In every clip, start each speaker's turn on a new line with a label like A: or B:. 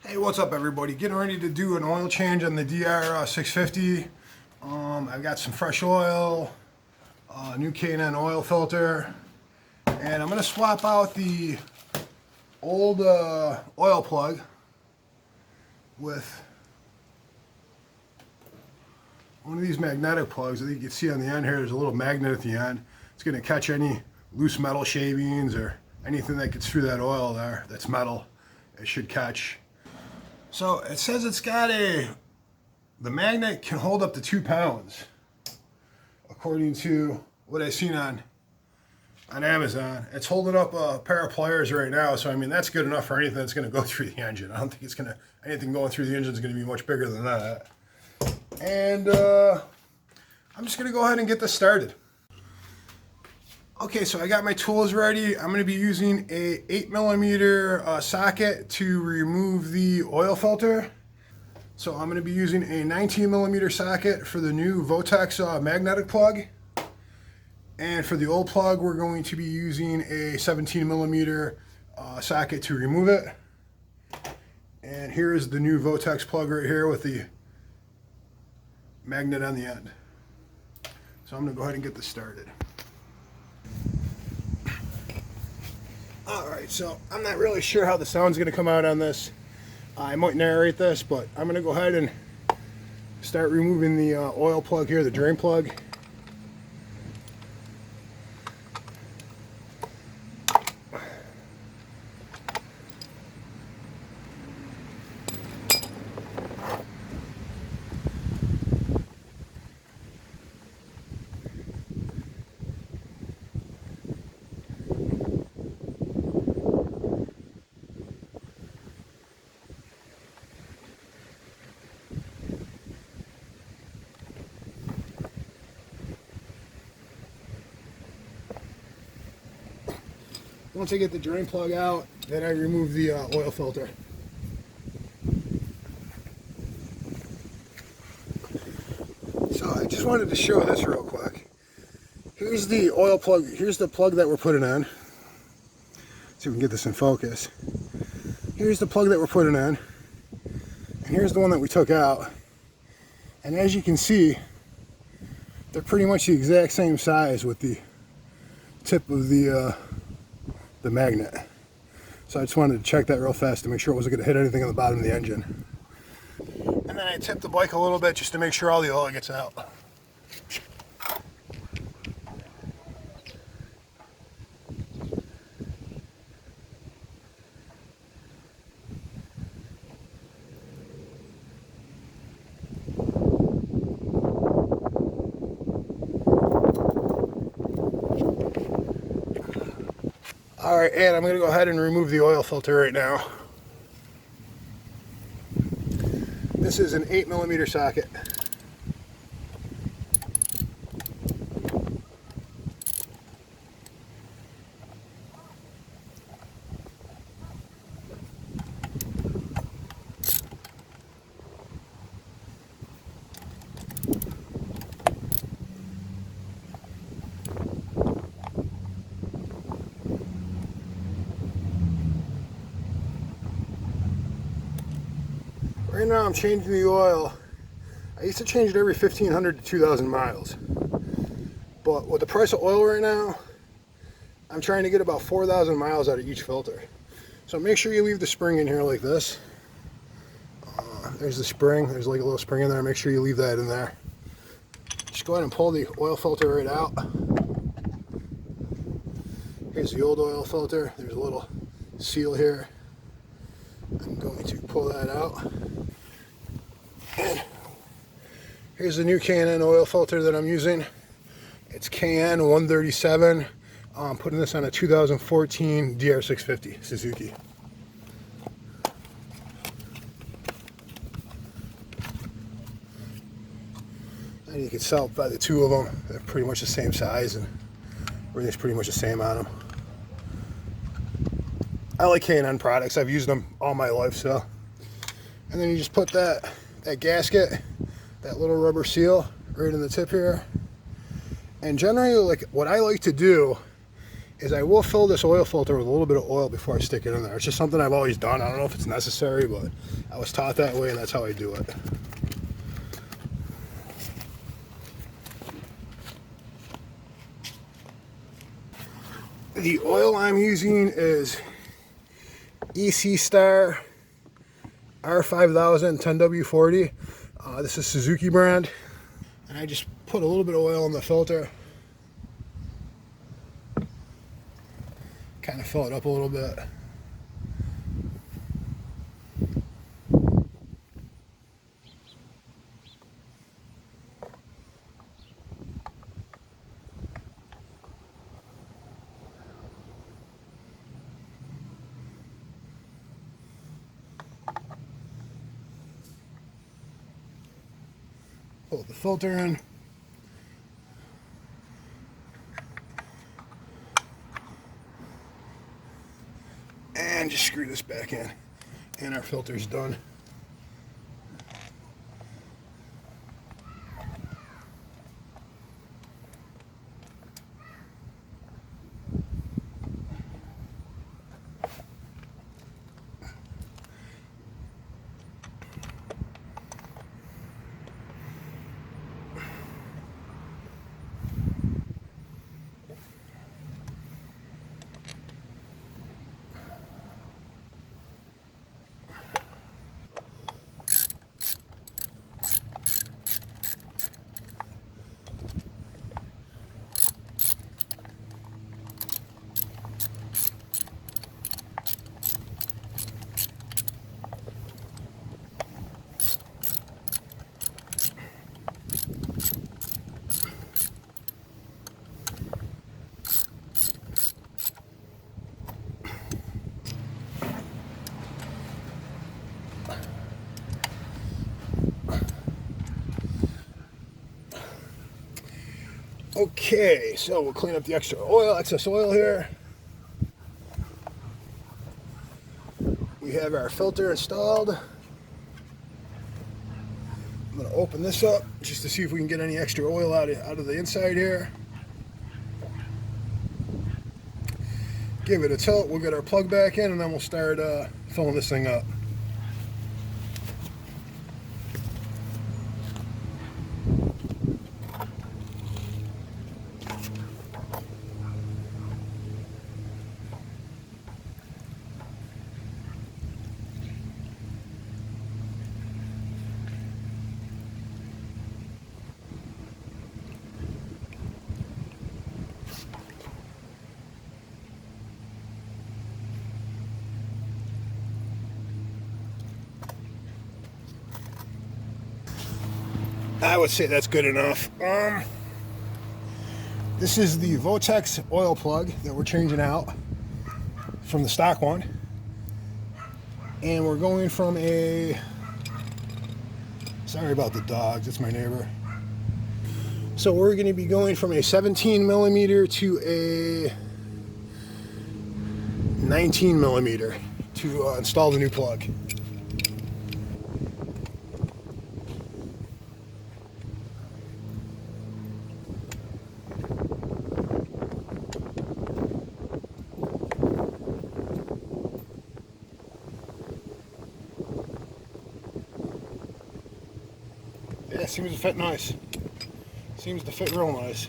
A: Hey, what's up everybody? Getting ready to do an oil change on the DR650. I've got some fresh oil, new K&N oil filter, and I'm going to swap out the old oil plug with one of these magnetic plugs. I think you can see on the end here there's a little magnet at the end. It's going to catch any loose metal shavings or anything that gets through that oil there that's metal. It should catch. So it says it's got the magnet can hold up to 2 pounds, according to what I've seen on Amazon. It's holding up a pair of pliers right now, so I mean that's good enough for anything that's going to go through the engine. I don't think it's anything going through the engine is going to be much bigger than that. And I'm just going to go ahead and get this started. Okay, so I got my tools ready. I'm going to be using a 8mm socket to remove the oil filter. So I'm going to be using a 19mm socket for the new Votex magnetic plug. And for the old plug, we're going to be using a 17mm socket to remove it. And here is the new Votex plug right here with the magnet on the end. So I'm going to go ahead and get this started. Alright, so I'm not really sure how the sound's going to come out on this. I might narrate this, but I'm going to go ahead and start removing the oil plug here, the drain plug. Once I get the drain plug out, then I remove the oil filter. So I just wanted to show this real quick. Here's the oil plug. Here's the plug that we're putting in. See if we can get this in focus. Here's the plug that we're putting in. And here's the one that we took out. And as you can see, they're pretty much the exact same size with the tip of the magnet. So I just wanted to check that real fast to make sure it wasn't going to hit anything on the bottom of the engine. And then I tipped the bike a little bit just to make sure all the oil gets out. Alright, and I'm going to go ahead and remove the oil filter right now. This is an 8mm socket. Right now I'm changing the oil. I used to change it every 1,500 to 2,000 miles. But with the price of oil right now, I'm trying to get about 4,000 miles out of each filter. So make sure you leave the spring in here like this. There's the spring. There's like a little spring in there. Make sure you leave that in there. Just go ahead and pull the oil filter right out. Here's the old oil filter. There's a little seal here. I'm going to pull that out. And here's the new K&N oil filter that I'm using. It's KN 137. I'm putting this on a 2014 DR650 Suzuki. And you can tell by the two of them, they're pretty much the same size and everything's pretty much the same on them. I like K&N products. I've used them all my life, so. And then you just put that gasket, that little rubber seal right in the tip here. And generally, like what I like to do is I will fill this oil filter with a little bit of oil before I stick it in there. It's just something I've always done. I don't know if it's necessary, but I was taught that way and that's how I do it. The oil I'm using is EC Star R5000 10W40. This is Suzuki brand. And I just put a little bit of oil in the filter. Kind of fill it up a little bit. Pull the filter in. And just screw this back in. And our filter's done. Okay, so we'll clean up the extra oil, excess oil here. We have our filter installed. I'm going to open this up just to see if we can get any extra oil out of the inside here. Give it a tilt, we'll get our plug back in, and then we'll start filling this thing up. I would say that's good enough. This is the Votex oil plug that we're changing out from the stock one. And we're going from a, sorry about the dogs, it's my neighbor. So we're going to be going from a 17 millimeter to a 19 millimeter to install the new plug. Yeah, seems to fit nice. Seems to fit real nice.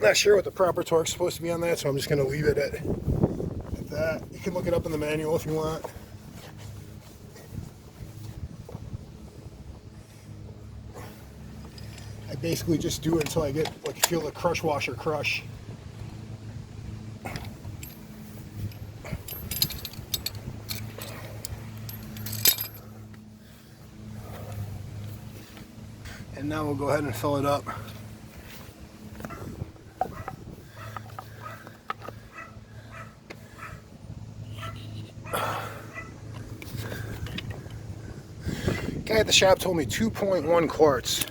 A: Not sure what the proper torque's supposed to be on that, so I'm just going to leave it at that. You can look it up in the manual if you want. I basically just do it until I get, like, feel the crush washer crush. And now we'll go ahead and fill it up. Guy at the shop told me 2.1 quarts.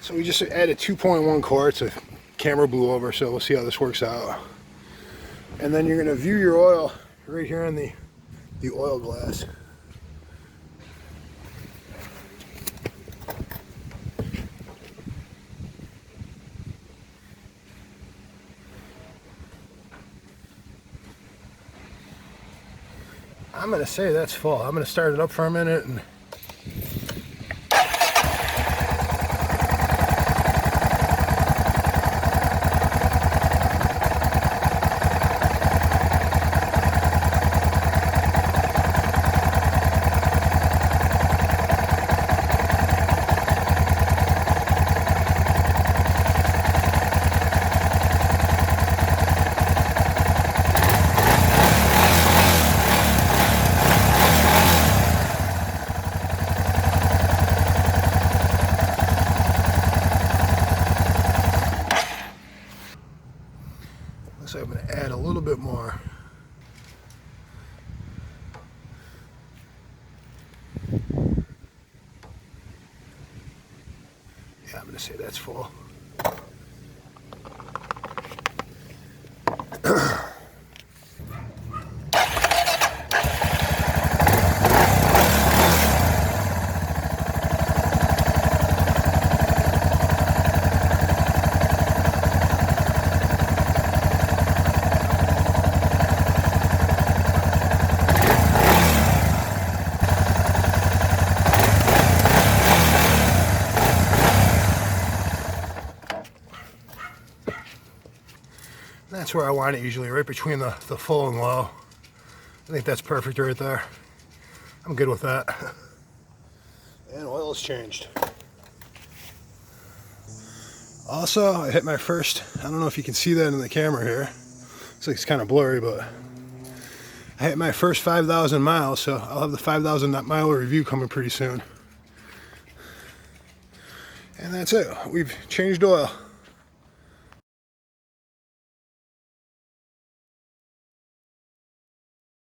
A: So we just added 2.1 quarts. The camera blew over, so we'll see how this works out. And then you're going to view your oil right here in the oil glass. I'm going to say that's full. I'm going to start it up for a minute and so I'm going to add a little bit more. Yeah, I'm going to say that's full. That's where I want it usually, right between the full and low. I think that's perfect right there. I'm good with that. And oil is changed. Also, I hit my first, I don't know if you can see that in the camera here. Looks like it's kind of blurry, but I hit my first 5,000 miles, so I'll have the 5,000 mile review coming pretty soon. And that's it. We've changed oil.